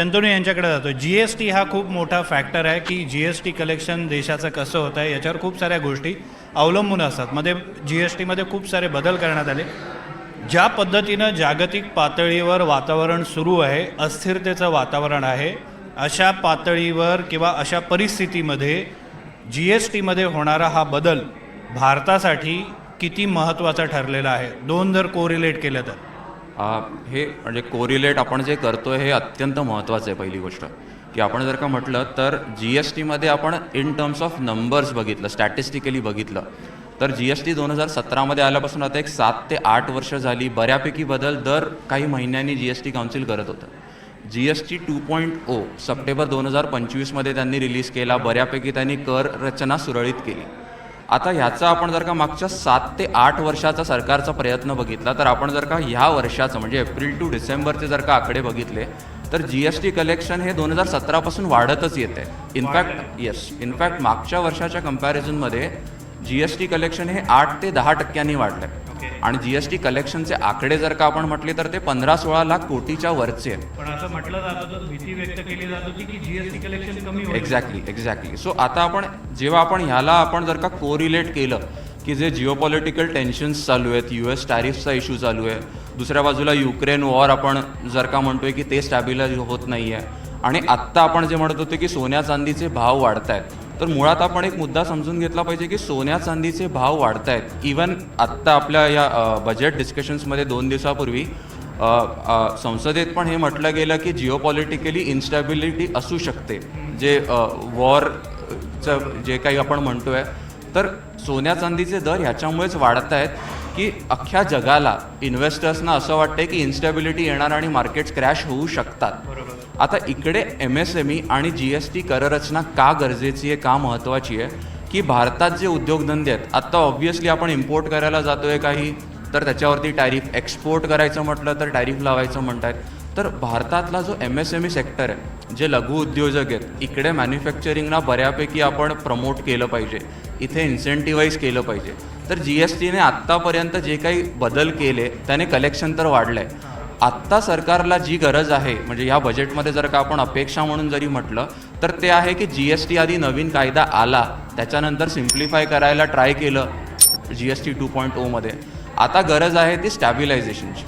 शंतनू यांच्याकडे जातो. GST हा खूप मोठा फॅक्टर आहे की GST कलेक्शन देशाचं कसं होतं आहे याच्यावर खूप साऱ्या गोष्टी अवलंबून असतात. GST मध्ये खूप सारे बदल करण्यात आले. ज्या पद्धतीनं जागतिक पातळीवर वातावरण सुरू आहे, अस्थिरतेचं वातावरण आहे, अशा पातळीवर किंवा अशा परिस्थितीमध्ये GST मध्ये होणारा हा बदल भारतासाठी किती महत्त्वाचा ठरलेला आहे? दोन जर कोरिलेट केलं तर हे म्हणजे कोरिलेट आपण जे करतो आहे हे अत्यंत महत्त्वाचं आहे. पहिली गोष्ट की आपण जर का म्हटलं तर GST मध्ये आपण इन टर्म्स ऑफ नंबर्स बघितलं, स्टॅटिस्टिकली बघितलं तर GST 2017 मध्ये आल्यापासून आता एक 7 ते 8 वर्ष झाली. बऱ्यापैकी बदल दर काही महिन्यांनी GST काउन्सिल करत होतं. GST 2.0 सप्टेंबर 2025 मध्ये त्यांनी रिलीज केला. बऱ्यापैकी त्यांनी कर रचना सुरळीत केली. आता ह्याचा आपण जर का मागच्या 7 ते 8 वर्षाचा सरकारचा प्रयत्न बघितला तर आपण जर का ह्या वर्षाचं म्हणजे एप्रिल टू डिसेंबरचे जर का आकडे बघितले तर GST कलेक्शन हे 2017 पासून वाढतच येते. इनफॅक्ट मागच्या वर्षाच्या कंपॅरिझनमध्ये GST कलेक्शन हे 8 ते 10% वाढलं आहे. आणि GST कलेक्शनचे आकडे जर का आपण म्हटले तर ते 15-16 लाख कोटीच्या वरचे आहे. पण असं म्हटलं जात होतं, भीती व्यक्त केली जात होती की GST कलेक्शन कमी होईल. एक्झॅक्टली. सो आता जेव्हा आपण ह्याला आपण जर का कोरिलेट केलं की जे जिओपॉलिटिकल टेन्शन्स चालू आहेत, US टॅरिफचा इश्यू चालू आहे, दुसऱ्या बाजूला युक्रेन वॉर आपण जर का म्हणतोय की ते स्टॅबिलाइज होत नाही आहे, आणि आत्ता आपण जे म्हणत होते की सोन्या चांदीचे भाव वाढत आहेत, तर मुळात आपण एक मुद्दा समजून घेतला पाहिजे की सोन्या चांदीचे भाव वाढत आहेत. इवन आत्ता आपल्या या बजेट डिस्कशन्समध्ये 2 दिवसापूर्वी संसदेत पण हे म्हटलं गेलं की जिओपॉलिटिकली इन्स्टॅबिलिटी असू शकते, जे वॉरचं जे काही आपण म्हणतोय. तर सोन्या चांदीचे दर ह्याच्यामुळेच वाढत आहेत की अख्ख्या जगाला, इन्व्हेस्टर्सना असं वाटतंय की इन्स्टॅबिलिटी येणार आणि मार्केट्स क्रॅश होऊ शकतात. आता इकडे MSME आणि GST कररचना का गरजेची आहे, का महत्त्वाची आहे की भारतात जे उद्योगधंदे आहेत, आत्ता ऑब्व्हियसली आपण इम्पोर्ट करायला जातोय काही तर त्याच्यावरती टॅरिफ, एक्सपोर्ट करायचं म्हटलं तर टॅरिफ लावायचं म्हणतात. तर भारतातला जो MSME सेक्टर आहे, जे लघु उद्योजक आहेत, इकडे मॅन्युफॅक्चरिंगना बऱ्यापैकी आपण प्रमोट केलं पाहिजे, इथे इन्सेंटिवाईज केलं पाहिजे. तर GSTने आत्तापर्यंत जे काही बदल केले त्याने कलेक्शन तर वाढलं आहे. आत्ता सरकारला जी गरज आहे, म्हणजे ह्या बजेटमध्ये जर का आपण अपेक्षा म्हणून जरी म्हटलं तर ते आहे की GST आधी नवीन कायदा आला, त्याच्यानंतर सिम्प्लिफाय करायला ट्राय केलं GST 2.0 मध्ये. आता गरज आहे ती स्टॅबिलायझेशनची,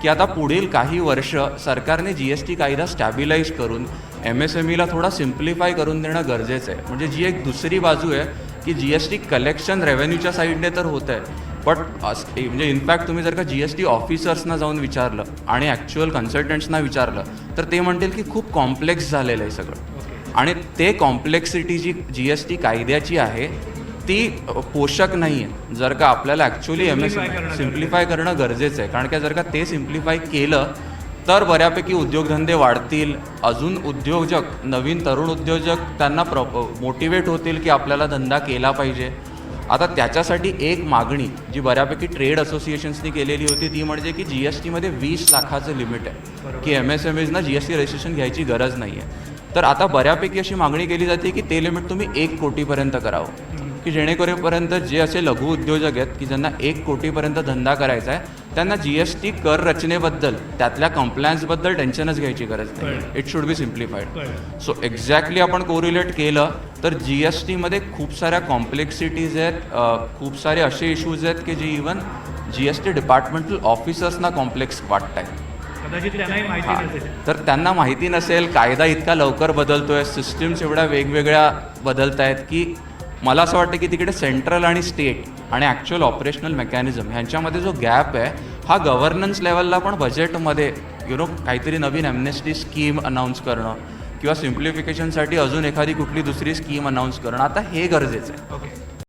की आता पुढील काही वर्ष सरकारने GST कायदा स्टॅबिलाइज करून MSMEला थोडा सिम्प्लिफाय करून देणं गरजेचं आहे. म्हणजे जी एक दुसरी बाजू आहे की GST कलेक्शन रेव्हेन्यूच्या साईडने तर होतं आहे, बट म्हणजे इनफॅक्ट तुम्ही जर का GST ऑफिसर्सना जाऊन विचारलं आणि ॲक्च्युअल कन्सल्टंट्सना विचारलं तर ते म्हणतील की खूप कॉम्प्लेक्स झालेलं आहे सगळं, आणि ते कॉम्प्लेक्सिटी जी GST कायद्याची आहे ती पोषक नाही आहे. जर का आपल्याला ॲक्च्युअली MSME सिम्प्लिफाय करणं गरजेचं आहे, कारण की जर का ते सिम्प्लिफाय केलं तर बऱ्यापैकी उद्योगधंदे वाढतील, अजून उद्योजक, नवीन तरुण उद्योजक त्यांना मोटिवेट होतील की आपल्याला धंदा केला पाहिजे. आता त्याच्यासाठी एक मागणी जी बऱ्यापैकी ट्रेड असोसिएशन्सनी केलेली होती ती म्हणजे की GSTमध्ये 20 लाखाचं लिमिट आहे की MSMEजना GST रजिस्ट्रेशन घ्यायची गरज नाही आहे. तर आता बऱ्यापैकी अशी मागणी केली जाते की ते लिमिट तुम्ही 1 कोटीपर्यंत करावं, की जेणेकरूपर्यंत जे असे लघु उद्योजक आहेत की ज्यांना 1 कोटीपर्यंत धंदा करायचा आहे त्यांना GST कर रचनेबद्दल, त्यातल्या कम्प्लायन्सबद्दल टेन्शनच घ्यायची गरज नाही. It should be simplified. So exactly आपण कोरिलेट केलं तर GSTमध्ये खूप साऱ्या कॉम्प्लेक्सिटीज आहेत, खूप सारे असे इश्यूज आहेत की जे इवन GST डिपार्टमेंटल ऑफिसर्सना कॉम्प्लेक्स वाटत आहेत. कदाचित त्यांनाही माहिती नसेल. तर त्यांना माहिती नसेल, कायदा इतका लवकर बदलतोय, सिस्टीम्स एवढ्या वेगवेगळ्या बदलत आहेत की मला असं वाटतं की तिकडे सेंट्रल आणि स्टेट आणि ॲक्च्युअल ऑपरेशनल मेकॅनिझम ह्यांच्यामध्ये जो गॅप आहे हा गव्हर्नन्स लेवलला पण बजेटमध्ये काहीतरी नवीन ॲम्नेस्टी स्कीम अनाऊन्स करणं किंवा सिम्प्लिफिकेशनसाठी अजून एखादी कुठली दुसरी स्कीम अनाऊन्स करणं आता हे गरजेचं आहे.